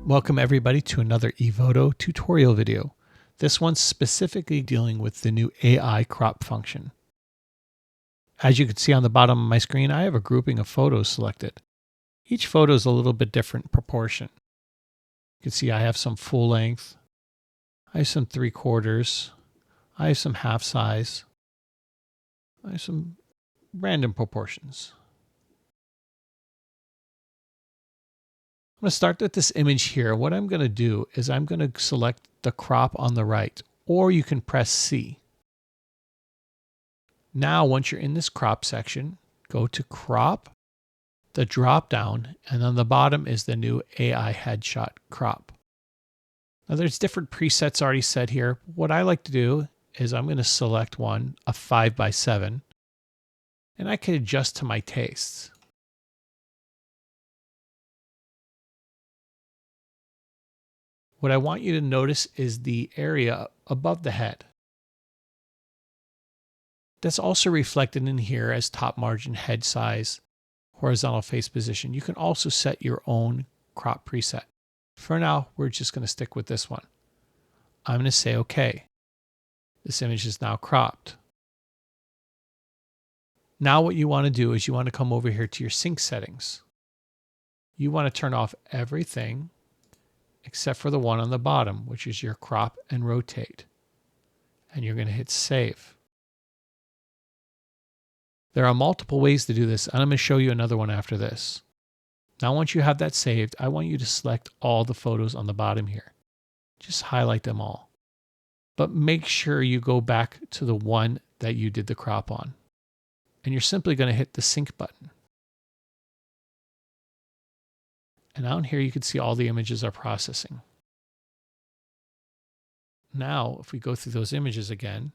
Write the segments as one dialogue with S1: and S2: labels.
S1: Welcome everybody to another Evoto tutorial video. This one's specifically dealing with the new AI crop function. As you can see on the bottom of my screen, I have a grouping of photos selected. Each photo is a little bit different proportion. You can see I have some full length, I have some 3/4, I have some half size, I have some random proportions. I'm going to start with this image here. What I'm going to do is I'm going to select the crop on the right, or you can press C. Now, once you're in this crop section, go to crop, the drop down, and on the bottom is the new AI headshot crop. Now there's different presets already set here. What I like to do is I'm going to select one, a 5:7, and I can adjust to my tastes. What I want you to notice is the area above the head. That's also reflected in here as top margin, head size, horizontal face position. You can also set your own crop preset. For now, we're just going to stick with this one. I'm going to say OK. This image is now cropped. Now what you want to do is you want to come over here to your sync settings. You want to turn off everything except for the one on the bottom, which is your crop and rotate. And you're going to hit save. There are multiple ways to do this, and I'm going to show you another one after this. Now, once you have that saved, I want you to select all the photos on the bottom here. Just highlight them all. But make sure you go back to the one that you did the crop on. And you're simply going to hit the sync button. And down here, you can see all the images are processing. Now, if we go through those images again,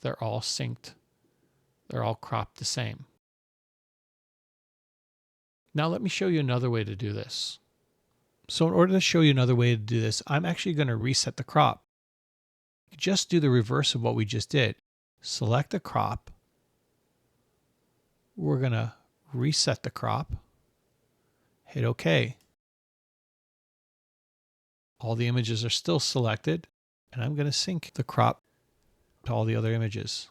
S1: they're all synced. They're all cropped the same. Now let me show you another way to do this. So in order to show you another way to do this, I'm actually going to reset the crop. Just do the reverse of what we just did. Select the crop. We're going to reset the crop. Hit OK. All the images are still selected, and I'm going to sync the crop to all the other images.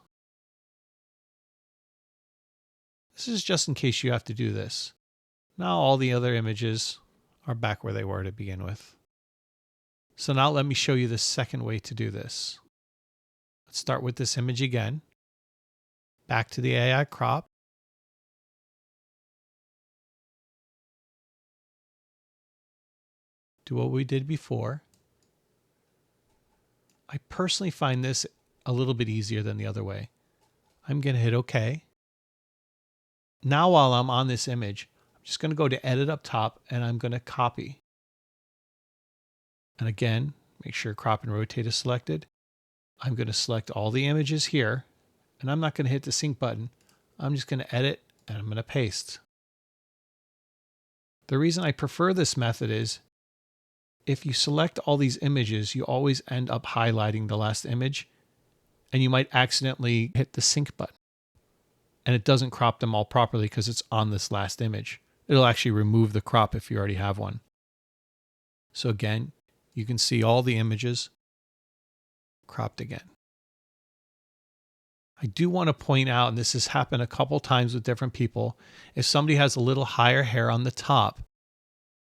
S1: This is just in case you have to do this. Now all the other images are back where they were to begin with. So now let me show you the second way to do this. Let's start with this image again. Back to the AI crop. Do what we did before. I personally find this a little bit easier than the other way. I'm going to hit OK. Now while I'm on this image, I'm just going to go to edit up top and I'm going to copy. And again, make sure crop and rotate is selected. I'm going to select all the images here, and I'm not going to hit the sync button. I'm just going to edit and I'm going to paste. The reason I prefer this method is if you select all these images, you always end up highlighting the last image, and you might accidentally hit the sync button. And it doesn't crop them all properly because it's on this last image. It'll actually remove the crop if you already have one. So again, you can see all the images cropped again. I do want to point out, and this has happened a couple times with different people, if somebody has a little higher hair on the top,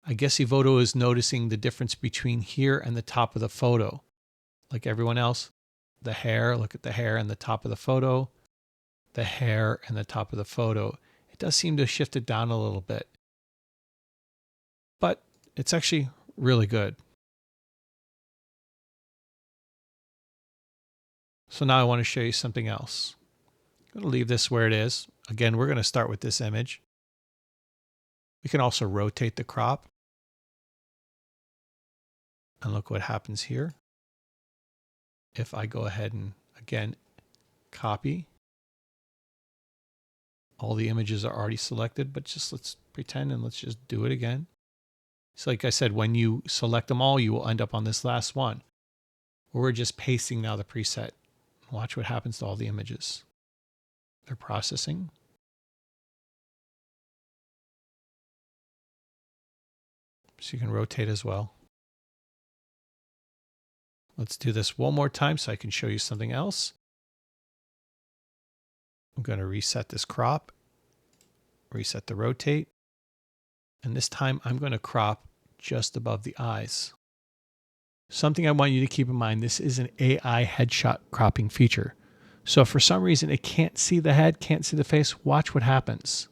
S1: I guess Evoto is noticing the difference between here and the top of the photo. Like everyone else, the hair, look at the hair and the top of the photo, the hair and the top of the photo. It does seem to have shifted down a little bit, but it's actually really good. So now I want to show you something else. I'm going to leave this where it is. Again, we're going to start with this image. We can also rotate the crop. And look what happens here. If I go ahead and, again, copy. All the images are already selected, but just let's pretend and let's just do it again. So like I said, when you select them all, you will end up on this last one. We're just pasting now the preset. Watch what happens to all the images. They're processing. So you can rotate as well. Let's do this one more time so I can show you something else. I'm going to reset this crop, reset the rotate, and this time I'm going to crop just above the eyes. Something I want you to keep in mind, this is an AI headshot cropping feature. So if for some reason it can't see the head, can't see the face, watch what happens.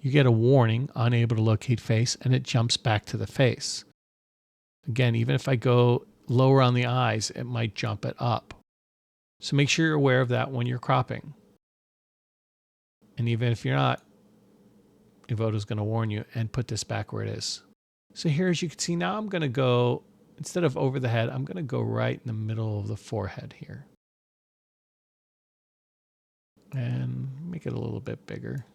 S1: You get a warning, unable to locate face, and it jumps back to the face. Again, even if I go lower on the eyes, it might jump it up. So make sure you're aware of that when you're cropping. And even if you're not, Evoto is going to warn you and put this back where it is. So here, as you can see, now I'm going to go, instead of over the head, I'm going to go right in the middle of the forehead here. And make it a little bit bigger.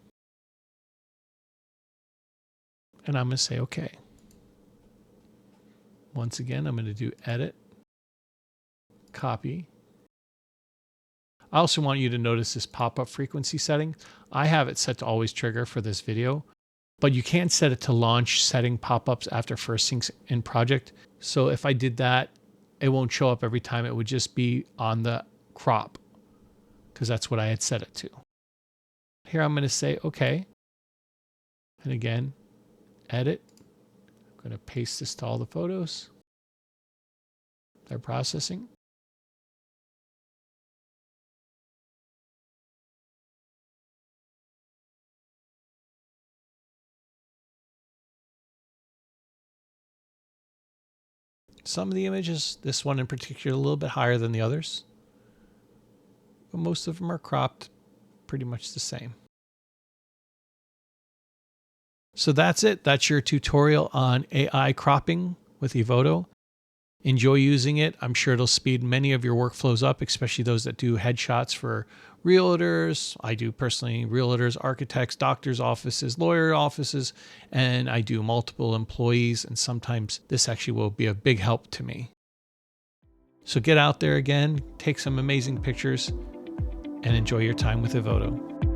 S1: And I'm going to say OK. Once again, I'm going to do edit, copy. I also want you to notice this pop-up frequency setting. I have it set to always trigger for this video, but you can set it to launch setting pop-ups after first syncs in project. So if I did that, it won't show up every time. It would just be on the crop because that's what I had set it to. Here I'm going to say OK. And again, edit. I'm going to paste this to all the photos. They're processing. Some of the images, this one in particular, a little bit higher than the others, but most of them are cropped pretty much the same. So that's it. That's your tutorial on AI cropping with Evoto. Enjoy using it. I'm sure it'll speed many of your workflows up, especially those that do headshots for realtors. I do personally realtors, architects, doctors' offices, lawyer offices, and I do multiple employees. And sometimes this actually will be a big help to me. So get out there again, take some amazing pictures, and enjoy your time with Evoto.